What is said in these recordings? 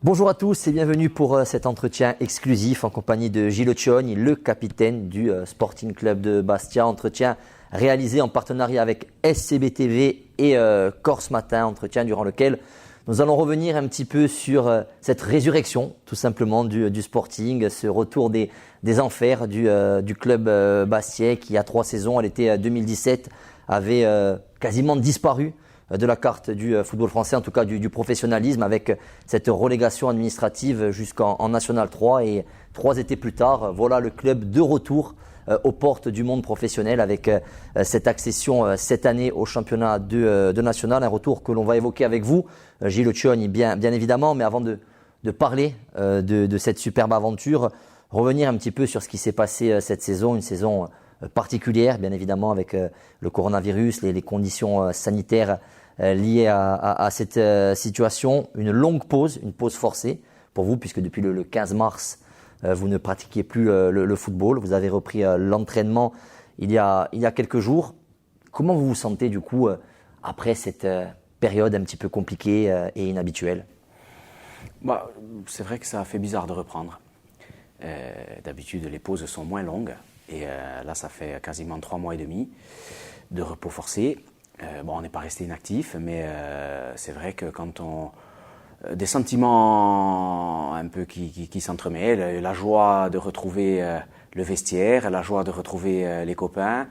Bonjour à tous et bienvenue pour cet entretien exclusif en compagnie de Gilles Occhiogni, le capitaine du Sporting Club de Bastia. Entretien réalisé en partenariat avec SCB TV et Corse Matin, entretien durant lequel nous allons revenir un petit peu sur cette résurrection tout simplement du Sporting, ce retour des enfers du club bastien qui, il y a 3 saisons, à l'été 2017, avait quasiment disparu de la carte du football français, en tout cas du professionnalisme, avec cette relégation administrative jusqu'en National 3. Et 3 étés plus tard, voilà le club de retour aux portes du monde professionnel avec cette accession cette année au championnat de National. Un retour que l'on va évoquer avec vous, Gilles Occhiogni, bien évidemment. Mais avant de parler de cette superbe aventure, revenir un petit peu sur ce qui s'est passé cette saison, une saison particulière, bien évidemment, avec le coronavirus, les conditions sanitaires liées à cette situation. Une longue pause, une pause forcée pour vous, puisque depuis le 15 mars, vous ne pratiquiez plus le football. Vous avez repris l'entraînement il y a quelques jours. Comment vous vous sentez du coup après cette période un petit peu compliquée et inhabituelle ? C'est vrai que ça a fait bizarre de reprendre. D'habitude, les pauses sont moins longues. Et là, ça fait quasiment 3 mois et demi de repos forcé. On n'est pas resté inactif, mais c'est vrai que quand on... Des sentiments un peu qui s'entremêlent, la joie de retrouver le vestiaire, la joie de retrouver les copains,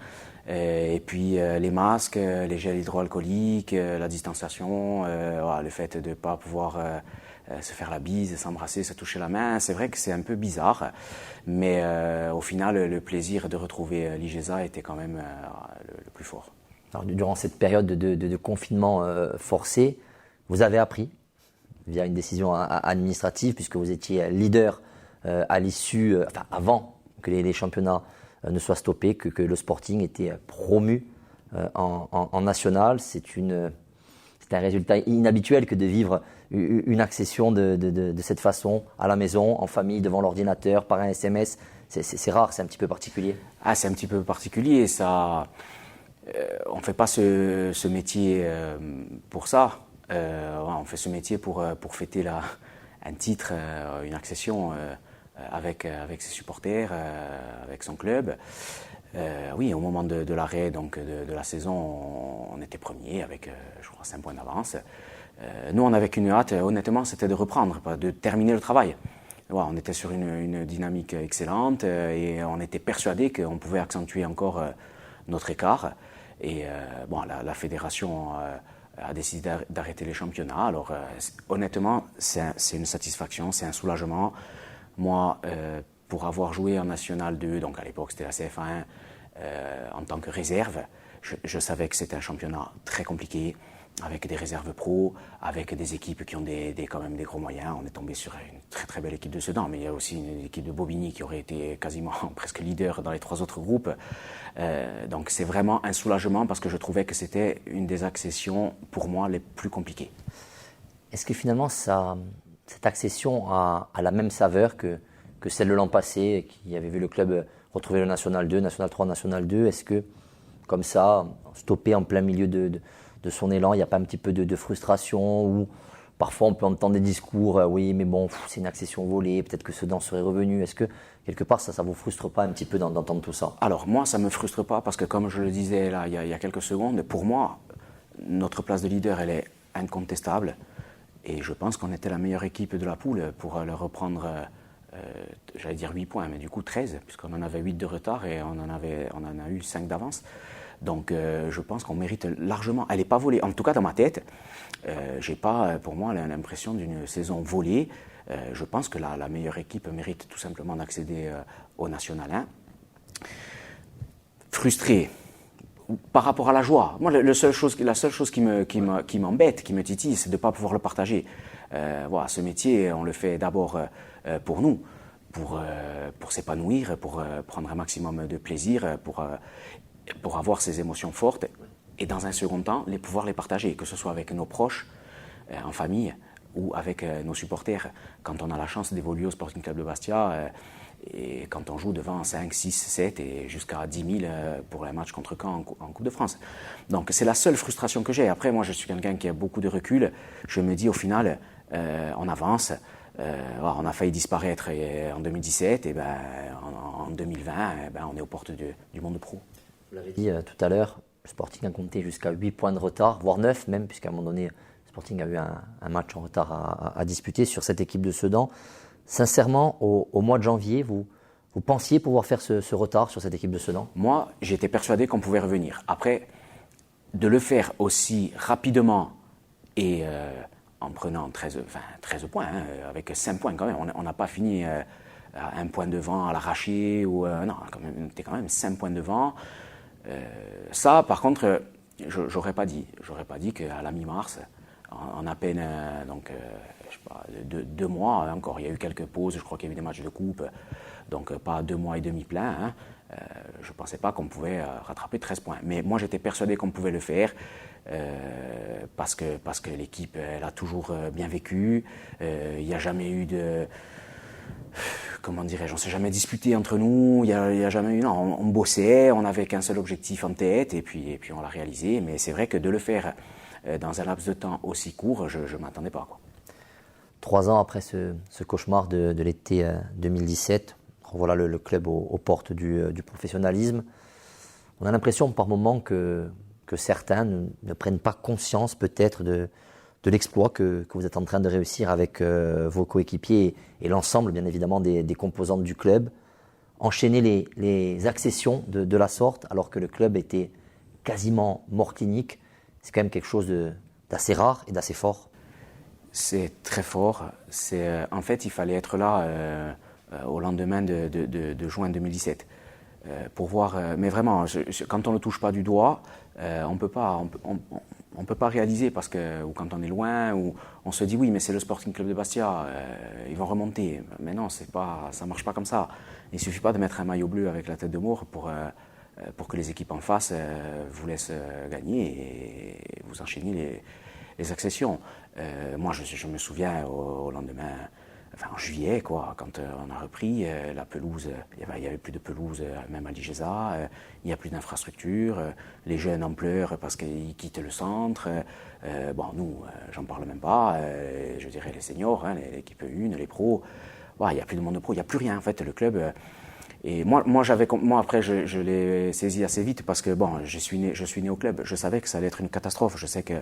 et puis les masques, les gels hydroalcooliques, la distanciation, le fait de ne pas pouvoir se faire la bise, s'embrasser, se toucher la main. C'est vrai que c'est un peu bizarre, mais au final, le plaisir de retrouver l'IGESA était quand même le plus fort. Alors, durant cette période de confinement forcé, vous avez appris via une décision administrative, puisque vous étiez leader à l'issue, avant que les championnats ne soient stoppés, que le Sporting était promu en National. C'est un résultat inhabituel que de vivre une accession de cette façon, à la maison, en famille, devant l'ordinateur, par un SMS. C'est rare, c'est un petit peu particulier. C'est un petit peu particulier, ça. On ne fait pas ce métier pour ça. On fait ce métier pour fêter un titre, une accession avec ses supporters, avec son club. Oui, au moment de l'arrêt de la saison, on était premier avec, je crois, 5 points d'avance. Nous, on avait qu'une hâte, honnêtement, c'était de reprendre, de terminer le travail. On était sur une dynamique excellente et on était persuadés qu'on pouvait accentuer encore notre écart. Et la fédération a décidé d'arrêter les championnats. Alors, honnêtement, c'est une satisfaction, c'est un soulagement. Moi, pour avoir joué en National 2, donc à l'époque c'était la CF1, en tant que réserve, je savais que c'était un championnat très compliqué, avec des réserves pro, avec des équipes qui ont quand même des gros moyens. On est tombé sur une très très belle équipe de Sedan, mais il y a aussi une équipe de Bobigny qui aurait été quasiment presque leader dans les 3 autres groupes. Donc c'est vraiment un soulagement parce que je trouvais que c'était une des accessions pour moi les plus compliquées. Est-ce que finalement cette accession a la même saveur que celle de l'an passé, qui avait vu le club retrouver le National 2, National 3, National 2 ? Est-ce que, comme ça, stoppé en plein milieu de son élan, il n'y a pas un petit peu de frustration, ou parfois on peut entendre des discours, oui mais bon, c'est une accession volée, peut-être que Sedan serait revenu. Est-ce que quelque part ça ne vous frustre pas un petit peu d'entendre tout ça ? Alors moi ça ne me frustre pas parce que comme je le disais là il y a quelques secondes, pour moi notre place de leader elle est incontestable et je pense qu'on était la meilleure équipe de la poule pour leur reprendre, j'allais dire 8 points, mais du coup 13, puisqu'on en avait 8 de retard et on en a eu 5 d'avance. Donc je pense qu'on mérite largement. Elle n'est pas volée, en tout cas dans ma tête. J'ai pas pour moi l'impression d'une saison volée. Je pense que la meilleure équipe mérite tout simplement d'accéder au National 1. Frustré par rapport à la joie. Moi, la seule chose qui m'embête, qui me titille, c'est de ne pas pouvoir le partager. Ce métier, on le fait d'abord pour nous, pour s'épanouir, pour prendre un maximum de plaisir, pour avoir ces émotions fortes et dans un second temps, pouvoir les partager, que ce soit avec nos proches, en famille ou avec nos supporters. Quand on a la chance d'évoluer au Sporting Club de Bastia et quand on joue devant 5, 6, 7 et jusqu'à 10 000 pour un match contre Caen en Coupe de France. Donc c'est la seule frustration que j'ai. Après, moi je suis quelqu'un qui a beaucoup de recul. Je me dis au final, on avance. On a failli disparaître en 2017 et en 2020, on est aux portes du monde pro. Vous l'avez dit tout à l'heure, le Sporting a compté jusqu'à 8 points de retard, voire 9 même, puisqu'à un moment donné, le Sporting a eu un match en retard à disputer sur cette équipe de Sedan. Sincèrement, au mois de janvier, vous pensiez pouvoir faire ce retard sur cette équipe de Sedan? Moi, j'étais persuadé qu'on pouvait revenir. Après, de le faire aussi rapidement et en prenant 13 points, avec 5 points quand même. On n'a pas fini à un point devant à l'arraché. Non, on était quand même 5 points devant. Ça, par contre, j'aurais pas dit. J'aurais pas dit qu'à la mi-mars, en à peine je sais pas, 2 mois, encore, il y a eu quelques pauses, je crois qu'il y a eu des matchs de coupe, donc pas 2 mois et demi plein. Je ne pensais pas qu'on pouvait rattraper 13 points. Mais moi, j'étais persuadé qu'on pouvait le faire. Parce que l'équipe elle a toujours bien vécu, il n'y a jamais eu de, comment dirais-je, on s'est jamais disputé entre nous, il y a jamais eu, non, on bossait, on n'avait qu'un seul objectif en tête et puis on l'a réalisé, mais c'est vrai que de le faire dans un laps de temps aussi court, je ne m'attendais pas, quoi. 3 ans après ce cauchemar de l'été 2017, voilà le club aux portes du professionnalisme. On a l'impression par moments que certains ne prennent pas conscience peut-être de l'exploit que vous êtes en train de réussir avec vos coéquipiers et l'ensemble bien évidemment des composantes du club. Enchaîner les accessions de la sorte alors que le club était quasiment mort clinique, c'est quand même quelque chose d'assez rare et d'assez fort. C'est très fort. En fait, il fallait être là au lendemain de juin 2017 pour voir. Mais vraiment, quand on ne touche pas du doigt, on peut pas réaliser parce que ou quand on est loin, ou on se dit oui, mais c'est le Sporting Club de Bastia, ils vont remonter. Mais non, ça marche pas comme ça. Il suffit pas de mettre un maillot bleu avec la tête de mort pour que les équipes en face vous laissent gagner et vous enchaînez les accessions. Moi, je me souviens au lendemain, enfin en juillet, quoi, quand on a repris la pelouse, il y avait plus de pelouse, même à Ligeza, il n'y a plus d'infrastructure, les jeunes en pleurent parce qu'ils quittent le centre. Nous, j'en parle même pas, je dirais les seniors, l'équipe 1, les pros, il n'y a plus de monde pro, il n'y a plus rien en fait, le club. Et moi après, je l'ai saisi assez vite parce que je suis né au club, je savais que ça allait être une catastrophe, je sais que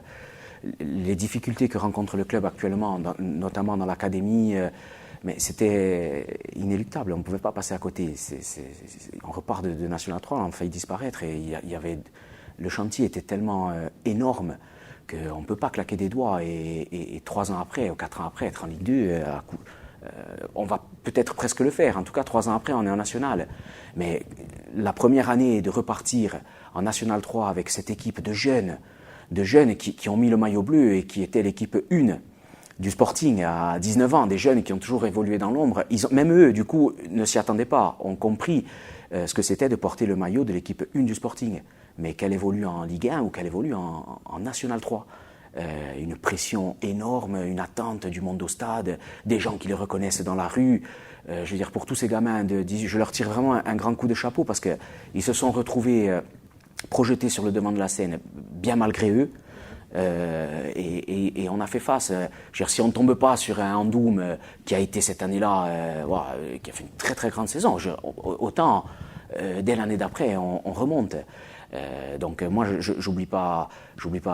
les difficultés que rencontre le club actuellement, notamment dans l'académie, mais c'était inéluctable, on ne pouvait pas passer à côté. On repart de National 3, on a failli disparaître et le chantier était tellement énorme qu'on ne peut pas claquer des doigts et 3 ans après ou 4 ans après être en Ligue 2, on va peut-être presque le faire. En tout cas, 3 ans après, on est en National. Mais la première année de repartir en National 3 avec cette équipe de jeunes qui ont mis le maillot bleu et qui étaient l'équipe 1 du Sporting à 19 ans, des jeunes qui ont toujours évolué dans l'ombre, même eux, du coup, ne s'y attendaient pas, ont compris ce que c'était de porter le maillot de l'équipe 1 du Sporting, mais qu'elle évolue en Ligue 1 ou qu'elle évolue en National 3. Une pression énorme, une attente du monde au stade, des gens qui les reconnaissent dans la rue. Je veux dire, pour tous ces gamins, je leur tire vraiment un grand coup de chapeau parce qu'ils se sont retrouvés projetés sur le devant de la scène, bien malgré eux. Et on a fait face. Si on ne tombe pas sur un Andoum qui a été cette année-là, qui a fait une très très grande saison, autant dès l'année d'après, on remonte. Donc moi, j'oublie pas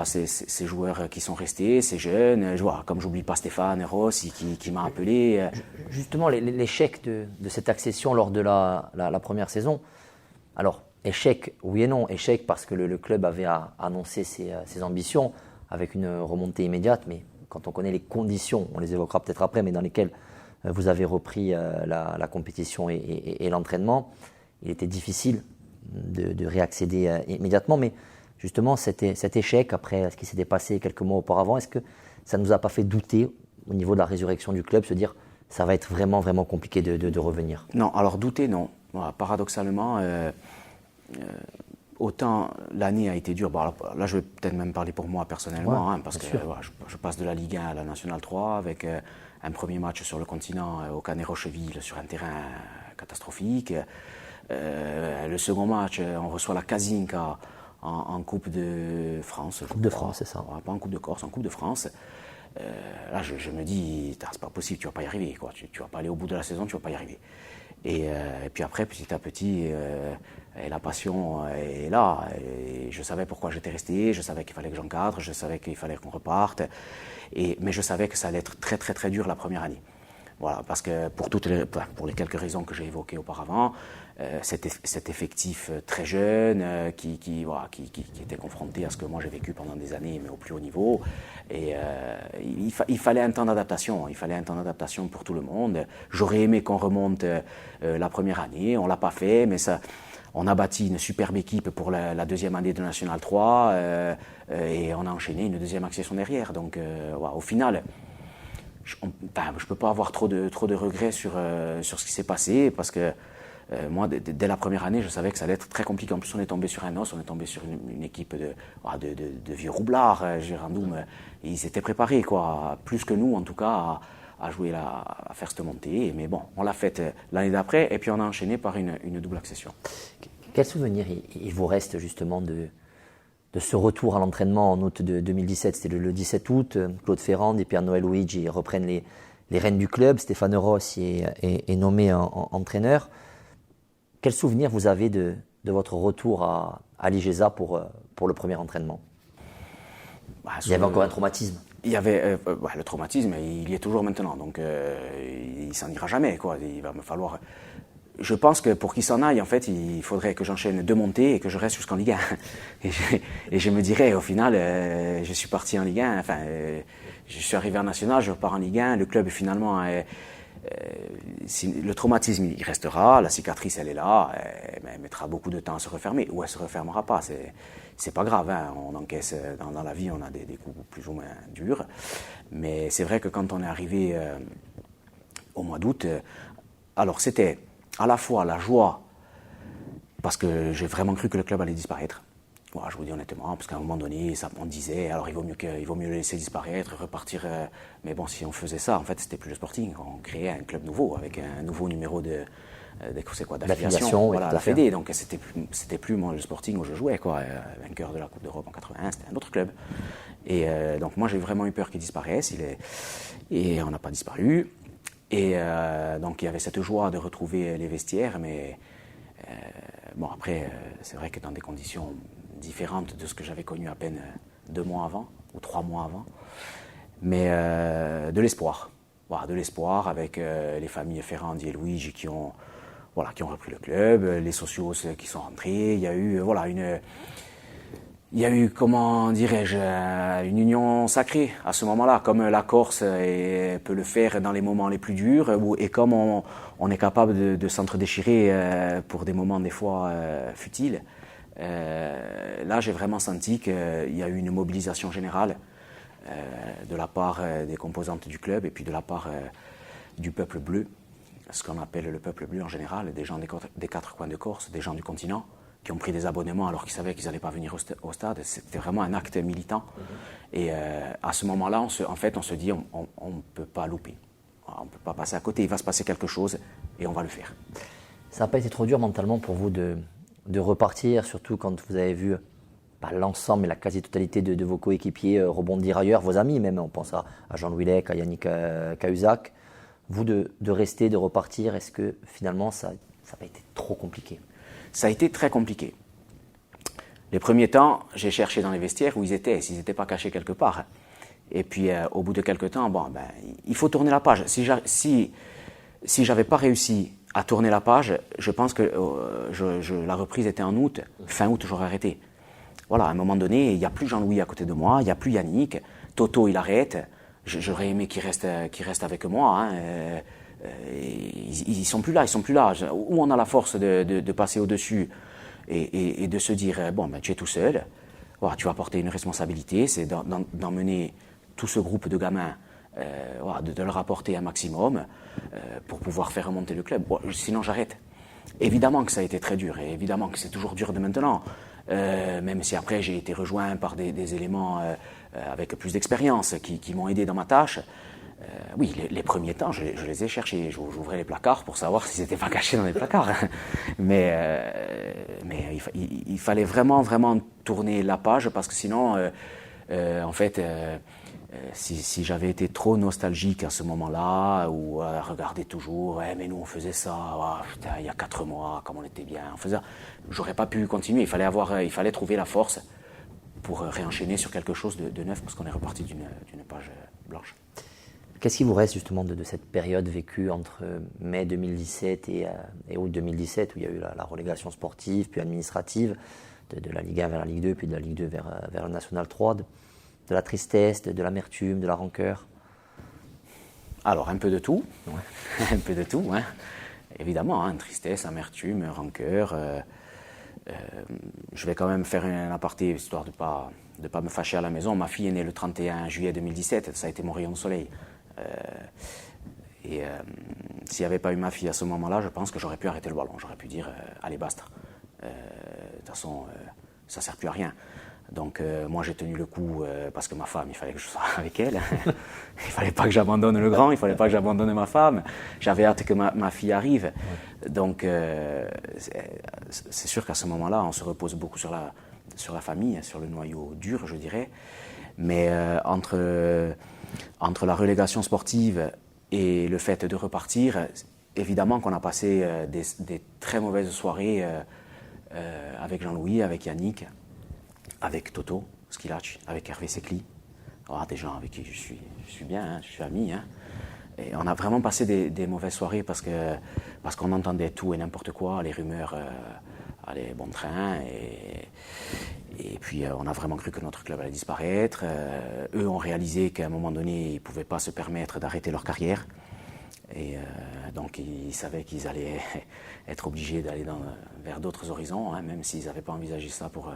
ces joueurs qui sont restés, ces jeunes. Comme j'oublie pas Stéphane Rossi qui m'a appelé. Justement, l'échec de cette accession lors de la première saison. Alors, échec, oui et non. Échec parce que le club avait annoncé ses ambitions avec une remontée immédiate, mais quand on connaît les conditions, on les évoquera peut-être après, mais dans lesquelles vous avez repris la compétition et l'entraînement, il était difficile de réaccéder immédiatement. Mais justement, cet échec, après ce qui s'était passé quelques mois auparavant, est-ce que ça ne nous a pas fait douter au niveau de la résurrection du club, se dire ça va être vraiment, vraiment compliqué de revenir? Non, alors douter, non. Paradoxalement, autant l'année a été dure. Là, je vais peut-être même parler pour moi personnellement, parce que je passe de la Ligue 1 à la National 3 avec un premier match sur le continent au Canet-Rocheville sur un terrain catastrophique. Le second match, on reçoit la Kazinka en Coupe de France. Coupe de France, c'est ça. Pas en Coupe de Corse, en Coupe de France. là, je me dis, c'est pas possible, tu vas pas y arriver, quoi. Tu vas pas aller au bout de la saison, tu vas pas y arriver. Et puis après, petit à petit, la passion est là. Et je savais pourquoi j'étais resté, je savais qu'il fallait que j'encadre, je savais qu'il fallait qu'on reparte. Mais je savais que ça allait être très très très dur la première année. Voilà, parce que pour les quelques raisons que j'ai évoquées auparavant, cet effectif très jeune qui était confronté à ce que moi j'ai vécu pendant des années, mais au plus haut niveau. Et il fallait un temps d'adaptation. Il fallait un temps d'adaptation pour tout le monde. J'aurais aimé qu'on remonte la première année. On ne l'a pas fait, mais ça, on a bâti une superbe équipe pour la deuxième année de National 3 et on a enchaîné une deuxième accession derrière. Donc, au final, je ne peux pas avoir trop de regrets sur ce qui s'est passé parce que moi, dès la première année, je savais que ça allait être très compliqué. En plus, on est tombé sur un os, on est tombé sur une équipe de vieux roublards. Girandoum, ils étaient préparés, quoi, plus que nous en tout cas, à jouer à faire cette montée. Mais bon, on l'a faite l'année d'après et puis on a enchaîné par une double accession. Quel souvenir il vous reste justement de ce retour à l'entraînement en août de 2017? C'était le 17 août, Claude Ferrand et Pierre-Noël Luigi reprennent les rênes du club, Stéphane Rossi est nommé entraîneur. Quel souvenir vous avez de votre retour à l'IGESA pour le premier entraînement? Il y avait encore un traumatisme. Il y avait le traumatisme, il y est toujours maintenant, donc il s'en ira jamais, quoi. Il va me falloir. Je pense que pour qu'il s'en aille, en fait, il faudrait que j'enchaîne 2 montées et que je reste jusqu'en Ligue 1. Et je me dirais, au final, je suis parti en Ligue 1, enfin, je suis arrivé en National, je repars en Ligue 1, le club finalement, le traumatisme il restera, la cicatrice elle est là, elle mettra beaucoup de temps à se refermer, ou elle se refermera pas, c'est pas grave, hein. On encaisse, dans la vie on a des coups plus ou moins durs, mais c'est vrai que quand on est arrivé au mois d'août, alors c'était à la fois la joie, parce que j'ai vraiment cru que le club allait disparaître. Voilà, je vous dis honnêtement, parce qu'à un moment donné, on disait, alors il vaut mieux le laisser disparaître, repartir. Mais bon, si on faisait ça, en fait, c'était plus le Sporting. On créait un club nouveau, avec un nouveau numéro d'affiliation, voilà, la Fédé. Donc c'était plus moi, le Sporting où je jouais, quoi, vainqueur de la Coupe d'Europe en 81, c'était un autre club. Et donc moi, j'ai vraiment eu peur qu'il disparaisse, et on n'a pas disparu. Et donc il y avait cette joie de retrouver les vestiaires, mais bon, après, c'est vrai que dans des conditions différentes de ce que j'avais connu à peine 2 mois avant, ou 3 mois avant, mais de l'espoir. Voilà, de l'espoir avec les familles Ferrand et Luigi qui ont repris le club, les socios qui sont rentrés. Il y a eu, comment dirais-je, une union sacrée à ce moment-là, comme la Corse peut le faire dans les moments les plus durs, et comme on est capable de s'entre-déchirer pour des moments des fois futiles. Là, j'ai vraiment senti qu'il y a eu une mobilisation générale de la part des composantes du club et puis de la part du peuple bleu, ce qu'on appelle le peuple bleu en général, des gens des 4 coins de Corse, des gens du continent, qui ont pris des abonnements alors qu'ils savaient qu'ils n'allaient pas venir au stade. C'était vraiment un acte militant. Et à ce moment-là, on se dit, on ne peut pas louper. On ne peut pas passer à côté. Il va se passer quelque chose et on va le faire. Ça n'a pas été trop dur mentalement pour vous de repartir, surtout quand vous avez vu l'ensemble et la quasi-totalité de vos coéquipiers rebondir ailleurs, vos amis même, on pense à Jean-Louis Lec, à Yannick Cahuzac. Vous de rester, de repartir, est-ce que finalement ça n'a pas été trop compliqué? Ça a été très compliqué. Les premiers temps, j'ai cherché dans les vestiaires où ils étaient, s'ils n'étaient pas cachés quelque part. Et puis au bout de quelques temps, il faut tourner la page. Si j'avais pas réussi à tourner la page, je pense que la reprise était en août. Fin août, j'aurais arrêté. Voilà, à un moment donné, il n'y a plus Jean-Louis à côté de moi, il n'y a plus Yannick. Toto, il arrête. J'aurais aimé qu'il reste avec moi. Hein. Ils sont plus là. Où on a la force de passer au-dessus et de se dire, tu es tout seul. Voilà, tu vas porter une responsabilité, c'est d'emmener tout ce groupe de gamins, de leur apporter un maximum pour pouvoir faire remonter le club. Sinon, j'arrête. Évidemment que ça a été très dur, et évidemment que c'est toujours dur de maintenant. Même si après j'ai été rejoint par des éléments avec plus d'expérience qui m'ont aidé dans ma tâche. Oui, les premiers temps, je les ai cherchés. J'ouvrais les placards pour savoir s'ils n'étaient pas cachés dans les placards. Mais il fallait vraiment, vraiment tourner la page parce que sinon, en fait, Si j'avais été trop nostalgique à ce moment-là, ou à regarder toujours, mais nous on faisait ça, putain, il y a 4 mois, comme on était bien, on faisait ça, j'aurais pas pu continuer. Il fallait trouver la force pour réenchaîner sur quelque chose de neuf, parce qu'on est reparti d'une page blanche. Qu'est-ce qui vous reste justement de cette période vécue entre mai 2017 et août 2017, où il y a eu la relégation sportive, puis administrative, de la Ligue 1 vers la Ligue 2, puis de la Ligue 2 vers le National 3, de la tristesse, de l'amertume, de la rancœur? Alors, un peu de tout, un peu de tout, hein. Évidemment, hein, tristesse, amertume, rancœur. Je vais quand même faire un aparté, histoire de pas me fâcher à la maison. Ma fille est née le 31 juillet 2017, ça a été mon rayon de soleil. S'il n'y avait pas eu ma fille à ce moment-là, je pense que j'aurais pu arrêter le ballon. J'aurais pu dire, allez, basta. De toute façon, ça ne sert plus à rien. Donc moi j'ai tenu le coup parce que ma femme, il fallait que je sois avec elle. Il ne fallait pas que j'abandonne le grand, il ne fallait pas que j'abandonne ma femme. J'avais hâte que ma fille arrive. Ouais. Donc c'est sûr qu'à ce moment-là, on se repose beaucoup sur la famille, sur le noyau dur, je dirais. Mais entre la relégation sportive et le fait de repartir, évidemment qu'on a passé des très mauvaises soirées avec Jean-Louis, avec Yannick, avec Toto Skilac, avec Hervé Secli, des gens avec qui je suis bien, hein, je suis ami. Hein. Et on a vraiment passé des mauvaises soirées parce qu'on entendait tout et n'importe quoi, les rumeurs allaient bon train. Et puis on a vraiment cru que notre club allait disparaître. Eux ont réalisé qu'à un moment donné, ils ne pouvaient pas se permettre d'arrêter leur carrière. Et donc ils savaient qu'ils allaient être obligés d'aller vers d'autres horizons, hein, même s'ils n'avaient pas envisagé ça pour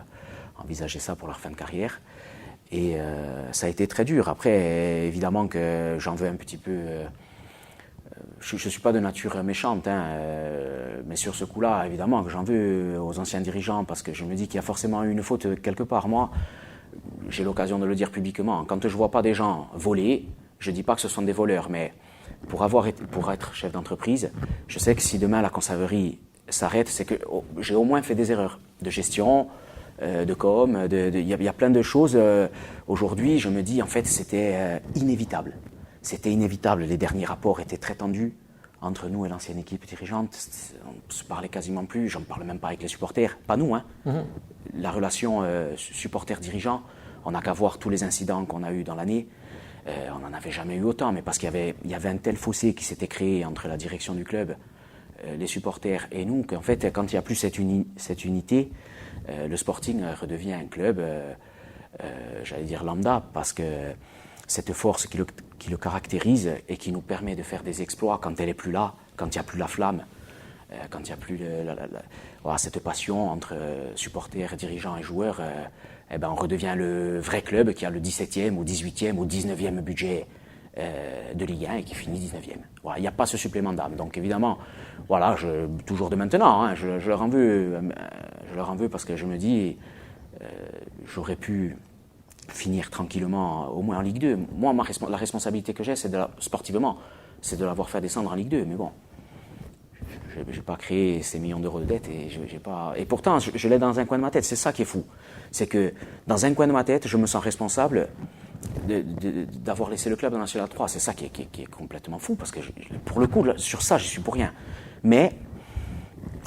leur fin de carrière. Et ça a été très dur. Après, évidemment que j'en veux un petit peu... je ne suis pas de nature méchante, hein, mais sur ce coup-là, évidemment que j'en veux aux anciens dirigeants, parce que je me dis qu'il y a forcément eu une faute quelque part. Moi, j'ai l'occasion de le dire publiquement. Quand je ne vois pas des gens voler, je ne dis pas que ce sont des voleurs, mais pour être chef d'entreprise, je sais que si demain la conserverie s'arrête, c'est que j'ai au moins fait des erreurs de gestion, de com, il y a plein de choses. Aujourd'hui, je me dis, en fait, c'était inévitable. C'était inévitable. Les derniers rapports étaient très tendus entre nous et l'ancienne équipe dirigeante. On ne se parlait quasiment plus. J'en parle même pas avec les supporters. Pas nous, hein. La relation supporter-dirigeant, on n'a qu'à voir tous les incidents qu'on a eus dans l'année. On n'en avait jamais eu autant, mais parce qu'il y avait un tel fossé qui s'était créé entre la direction du club, les supporters et nous, qu'en fait, quand il n'y a plus cette unité, le Sporting redevient un club, j'allais dire lambda, parce que cette force qui le caractérise et qui nous permet de faire des exploits quand elle n'est plus là, quand il n'y a plus la flamme, quand il n'y a plus cette passion entre supporters, dirigeants et joueurs, on redevient le vrai club qui a le 17e ou 18e ou 19e budget de Ligue 1 et qui finit 19e. Voilà, il n'y a pas ce supplément d'âme. Donc évidemment, voilà, toujours de maintenant, hein, je leur en veux parce que je me dis, j'aurais pu finir tranquillement au moins en Ligue 2. Moi, la responsabilité que j'ai, sportivement, c'est de l'avoir fait descendre en Ligue 2. Mais bon, je n'ai pas créé ces millions d'euros de dettes et pourtant, je l'ai dans un coin de ma tête. C'est ça qui est fou. C'est que dans un coin de ma tête, je me sens responsable d'avoir laissé le club dans National 3. C'est ça qui est complètement fou, parce que pour le coup, sur ça, je suis pour rien. Mais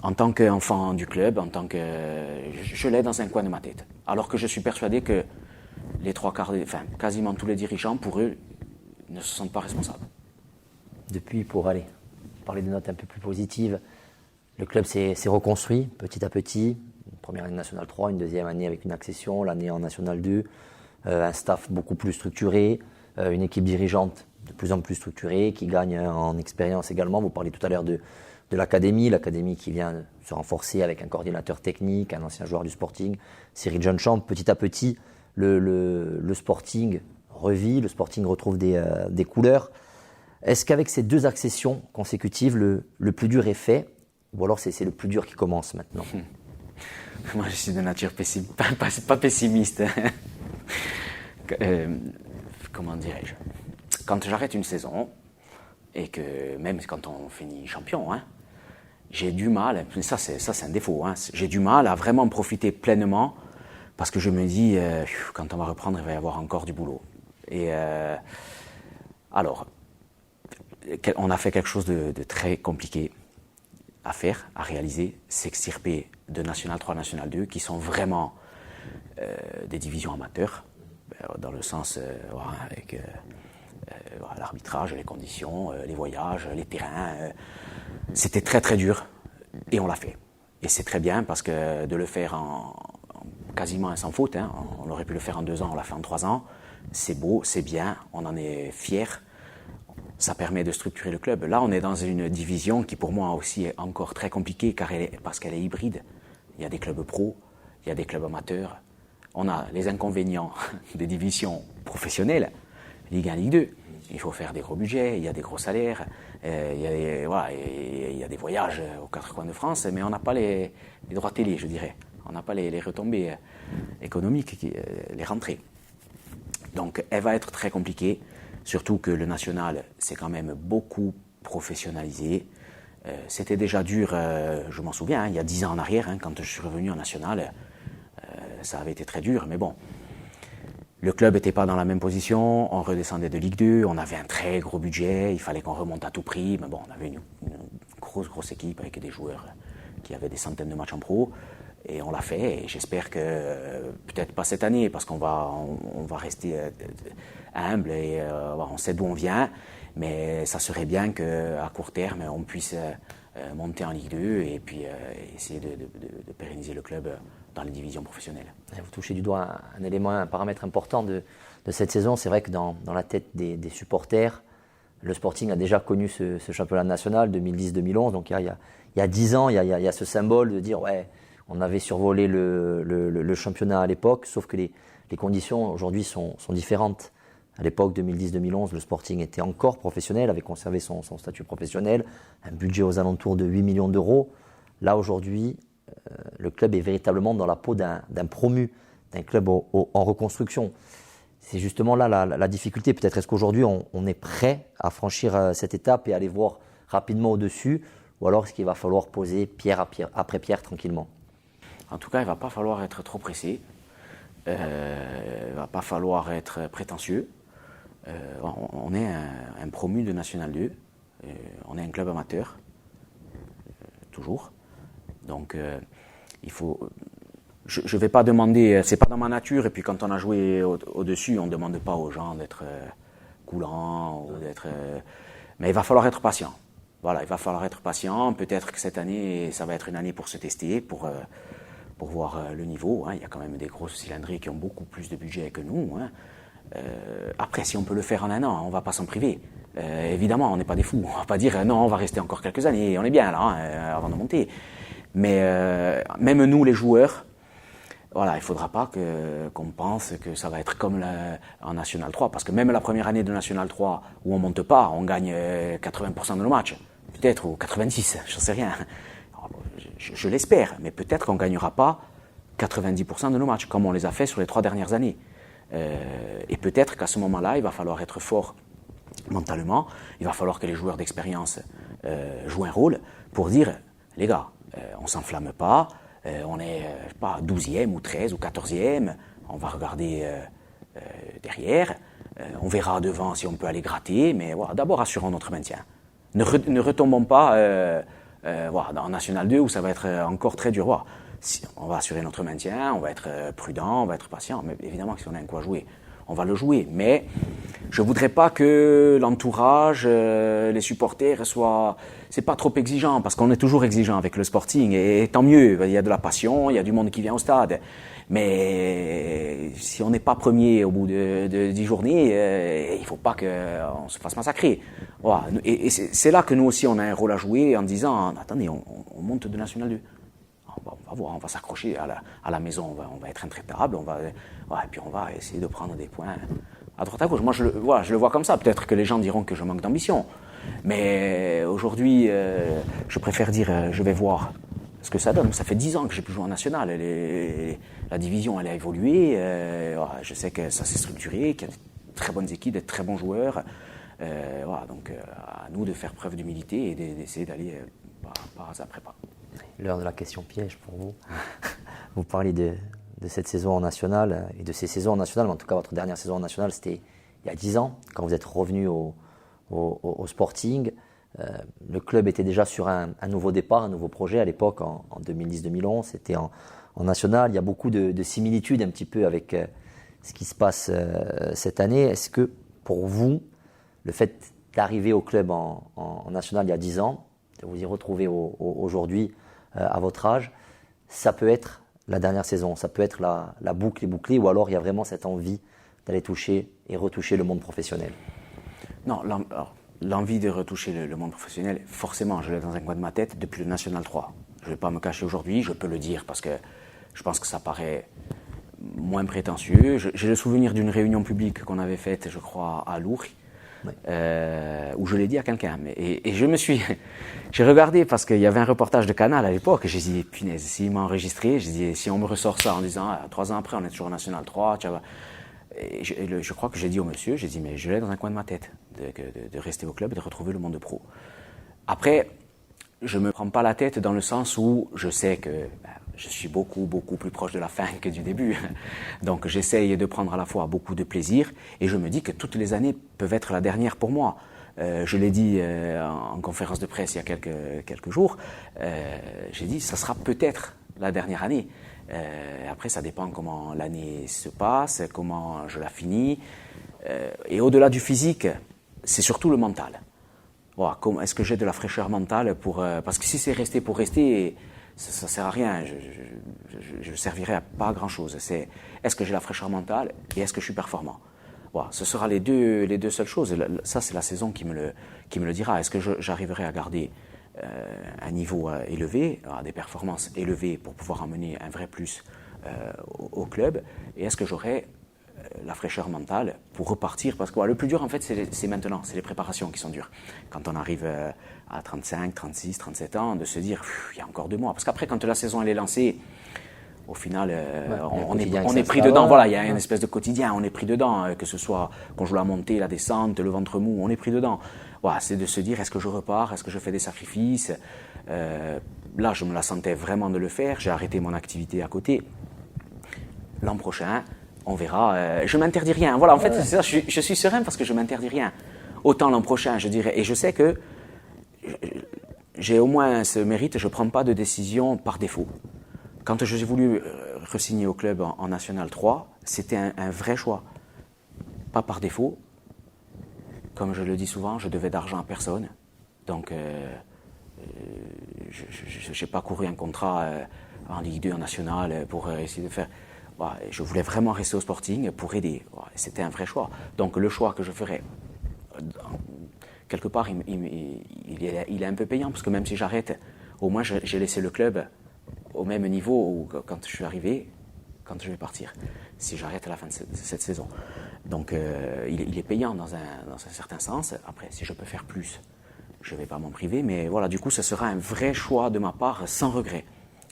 en tant qu'enfant du club, je l'ai dans un coin de ma tête. Alors que je suis persuadé que les quasiment tous les dirigeants, pour eux, ne se sentent pas responsables. Depuis, pour parler de notes un peu plus positives, le club s'est reconstruit petit à petit. Une première année National 3, une deuxième année avec une accession, l'année en National 2, un staff beaucoup plus structuré, une équipe dirigeante de plus en plus structurée, qui gagne en expérience également. Vous parliez tout à l'heure de l'académie qui vient se renforcer avec un coordinateur technique, un ancien joueur du Sporting, Cyril Jeunechamp. Petit à petit, le Sporting revit, le Sporting retrouve des couleurs. Est-ce qu'avec ces deux accessions consécutives, le plus dur est fait, ou alors c'est le plus dur qui commence maintenant? Moi, je suis de nature pas pessimiste. Comment dirais-je? Quand j'arrête une saison, et que même quand on finit champion, hein, j'ai du mal, ça c'est un défaut, hein, j'ai du mal à vraiment profiter pleinement, parce que je me dis, quand on va reprendre, il va y avoir encore du boulot. Et alors, on a fait quelque chose de très compliqué à faire, à réaliser, s'extirper de National 3, National 2, qui sont vraiment des divisions amateurs, dans le sens avec l'arbitrage, les conditions, les voyages, les terrains. C'était très très dur et on l'a fait. Et c'est très bien parce que de le faire quasiment sans faute, hein, on aurait pu le faire en 2 ans, on l'a fait en 3 ans, c'est beau, c'est bien, on en est fiers. Ça permet de structurer le club. Là, on est dans une division qui, pour moi, aussi est encore très compliquée parce qu'elle est hybride. Il y a des clubs pros, il y a des clubs amateurs. On a les inconvénients des divisions professionnelles, Ligue 1, Ligue 2. Il faut faire des gros budgets, il y a des gros salaires, il y a des voyages aux 4 coins de France, mais on n'a pas les droits télé, je dirais. On n'a pas les retombées économiques, les rentrées. Donc, elle va être très compliquée. Surtout que le national, c'est quand même beaucoup professionnalisé. C'était déjà dur, je m'en souviens, hein, il y a 10 ans en arrière, hein, quand je suis revenu en national, ça avait été très dur. Mais bon, le club n'était pas dans la même position, on redescendait de Ligue 2, on avait un très gros budget, il fallait qu'on remonte à tout prix. Mais bon, on avait une grosse équipe avec des joueurs qui avaient des centaines de matchs en pro. Et on l'a fait, et j'espère que, peut-être pas cette année, parce qu'on va rester humble et on sait d'où on vient, mais ça serait bien qu'à court terme, on puisse monter en Ligue 2 et puis essayer de pérenniser le club dans les divisions professionnelles. Vous touchez du doigt un élément, un paramètre important de cette saison. C'est vrai que dans la tête des supporters, le Sporting a déjà connu ce championnat national 2010-2011, donc il y a 10 ans, il y a ce symbole de dire ouais, on avait survolé le championnat à l'époque, sauf que les conditions aujourd'hui sont différentes. À l'époque 2010-2011, le Sporting était encore professionnel, avait conservé son statut professionnel, un budget aux alentours de 8 millions d'euros. Là aujourd'hui, le club est véritablement dans la peau d'un promu, d'un club en reconstruction. C'est justement là la difficulté. Peut-être est-ce qu'aujourd'hui on est prêt à franchir cette étape et aller voir rapidement au-dessus, ou alors est-ce qu'il va falloir poser pierre après pierre tranquillement? En tout cas, il ne va pas falloir être trop pressé, il ne va pas falloir être prétentieux. On est un promu de National 2, on est un club amateur, toujours. Donc, il faut. Je ne vais pas demander, c'est pas dans ma nature, et puis quand on a joué au-dessus, on ne demande pas aux gens d'être coulants, ou d'être. Mais il va falloir être patient. Voilà, il va falloir être patient. Peut-être que cette année, ça va être une année pour se tester, pour voir le niveau. Hein. Il y a quand même des grosses cylindrées qui ont beaucoup plus de budget que nous. Hein. Après, si on peut le faire en 1 an, on ne va pas s'en priver. Évidemment, on n'est pas des fous. On ne va pas dire non, on va rester encore quelques années, on est bien là, hein, avant de monter. Mais même nous, les joueurs, voilà, il ne faudra pas qu'on pense que ça va être comme en National 3. Parce que même la première année de National 3, où on ne monte pas, on gagne 80% de nos matchs. Peut-être, ou 86%, je ne sais rien. Je l'espère, mais peut-être qu'on ne gagnera pas 90% de nos matchs, comme on les a fait sur les 3 dernières années. Et peut-être qu'à ce moment-là, il va falloir être fort mentalement, il va falloir que les joueurs d'expérience jouent un rôle pour dire, les gars, on ne s'enflamme pas, on est pas 12e ou 13 ou 14e, on va regarder derrière, on verra devant si on peut aller gratter, mais voilà, d'abord assurons notre maintien. Ne retombons pas voilà, dans National 2 où ça va être encore très dur. Voilà. On va assurer notre maintien, on va être prudent, on va être patient. Mais évidemment, si on a un coup à jouer, on va le jouer. Mais je ne voudrais pas que l'entourage, les supporters soient. C'est pas trop exigeant, parce qu'on est toujours exigeant avec le Sporting. Et tant mieux, il y a de la passion, il y a du monde qui vient au stade. Mais si on n'est pas premier au bout de 10 journées, il ne faut pas qu'on se fasse massacrer. Voilà. Et c'est là que nous aussi, on a un rôle à jouer en disant, attendez, on monte de National 2. On va voir, on va s'accrocher à la maison, on va être intraitable, et puis on va essayer de prendre des points à droite à gauche. Moi, je le vois comme ça. Peut-être que les gens diront que je manque d'ambition. Mais aujourd'hui, je préfère dire, je vais voir ce que ça donne. Ça fait 10 ans que j'ai pu jouer en national. La division, elle a évolué. Je sais que ça s'est structuré, qu'il y a de très bonnes équipes, de très bons joueurs. Voilà, donc, à nous de faire preuve d'humilité et d'essayer d'aller pas après pas. L'heure de la question piège pour vous. Vous parlez de cette saison en national et de ces saisons en national, mais en tout cas votre dernière saison en national, c'était il y a 10 ans, quand vous êtes revenu au Sporting. Le club était déjà sur un nouveau départ, un nouveau projet à l'époque, en 2010-2011. C'était en national. Il y a beaucoup de similitudes un petit peu avec ce qui se passe cette année. Est-ce que pour vous, le fait d'arriver au club en national il y a 10 ans, de vous y retrouver aujourd'hui à votre âge, ça peut être la dernière saison, ça peut être la boucle est bouclée, ou alors il y a vraiment cette envie d'aller toucher et retoucher le monde professionnel? Non, l'envie de retoucher le monde professionnel, forcément, je l'ai dans un coin de ma tête depuis le National 3. Je ne vais pas me cacher aujourd'hui, je peux le dire parce que je pense que ça paraît moins prétentieux. J'ai le souvenir d'une réunion publique qu'on avait faite, je crois, à Lourdes, où je l'ai dit à quelqu'un. Et j'ai regardé parce qu'il y avait un reportage de Canal à l'époque, et j'ai dit, punaise, s'il m'a enregistré, j'ai dit, si on me ressort ça en disant, 3 ans après, on est toujours au National 3, tu vois. Et je crois que j'ai dit au monsieur, j'ai dit, mais je l'ai dans un coin de ma tête, de rester au club et de retrouver le monde pro. Après, je ne me prends pas la tête dans le sens où je sais que je suis beaucoup plus proche de la fin que du début. Donc j'essaye de prendre à la fois beaucoup de plaisir et je me dis que toutes les années peuvent être la dernière pour moi. Je l'ai dit en conférence de presse il y a quelques jours, j'ai dit ça sera peut-être la dernière année. Après ça dépend comment l'année se passe, comment je la finis. Et au-delà du physique, c'est surtout le mental. Voilà, est-ce que j'ai de la fraîcheur mentale parce que si c'est rester pour rester, ça ne sert à rien, je ne servirai à pas grand-chose. Est-ce que j'ai la fraîcheur mentale et est-ce que je suis performant? Voilà, ce sera les deux seules choses. Ça, c'est la saison qui me le dira. Est-ce que j'arriverai à garder un niveau élevé, des performances élevées pour pouvoir amener un vrai plus au club? Et est-ce que j'aurai la fraîcheur mentale pour repartir? Parce que le plus dur, en fait, c'est maintenant, c'est les préparations qui sont dures. Quand on arrive à 35, 36, 37 ans, de se dire, il y a encore 2 mois. Parce qu'après, quand la saison elle est lancée, au final, on est pris dedans. Voilà, il y a une espèce de quotidien, on est pris dedans, que ce soit qu'on joue la montée, la descente, le ventre mou, on est pris dedans. Voilà, c'est de se dire, est-ce que je repars, est-ce que je fais des sacrifices? Là, je me la sentais vraiment de le faire. J'ai arrêté mon activité à côté. L'an prochain, on verra. Je m'interdis rien. Voilà, en fait, c'est ça, je suis serein parce que je m'interdis rien. Autant l'an prochain, je dirais. Et je sais que j'ai au moins ce mérite, je ne prends pas de décision par défaut. Quand j'ai voulu re-signer au club en National 3, c'était un vrai choix. Pas par défaut. Comme je le dis souvent, je devais d'argent à personne. Donc, je n'ai pas couru un contrat en Ligue 2, en National, pour essayer de faire... Voilà, je voulais vraiment rester au Sporting pour aider. Voilà, c'était un vrai choix. Donc le choix que je ferais, quelque part, il est un peu payant, parce que même si j'arrête, au moins j'ai laissé le club au même niveau où, quand je suis arrivé, quand je vais partir, si j'arrête à la fin de cette saison. Donc il est payant dans un certain sens. Après, si je peux faire plus, je ne vais pas m'en priver. Mais voilà, du coup, ce sera un vrai choix de ma part, sans regret.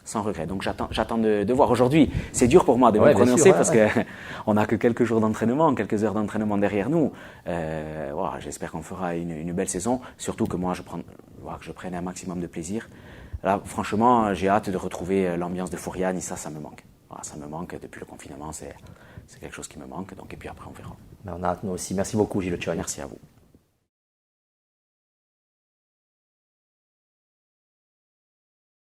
Sans regret. Donc j'attends de voir. Aujourd'hui, c'est dur pour moi de me prononcer parce qu'on n'a que quelques jours d'entraînement, quelques heures d'entraînement derrière nous. Voilà, j'espère qu'on fera une belle saison. Surtout que moi, je prenne un maximum de plaisir. Là, franchement, j'ai hâte de retrouver l'ambiance de Fouriane et ça me manque. Voilà, ça me manque depuis le confinement. C'est quelque chose qui me manque. Donc, et puis après, on verra. On a hâte, nous aussi. Merci beaucoup, Gilles Tchon. Merci à vous.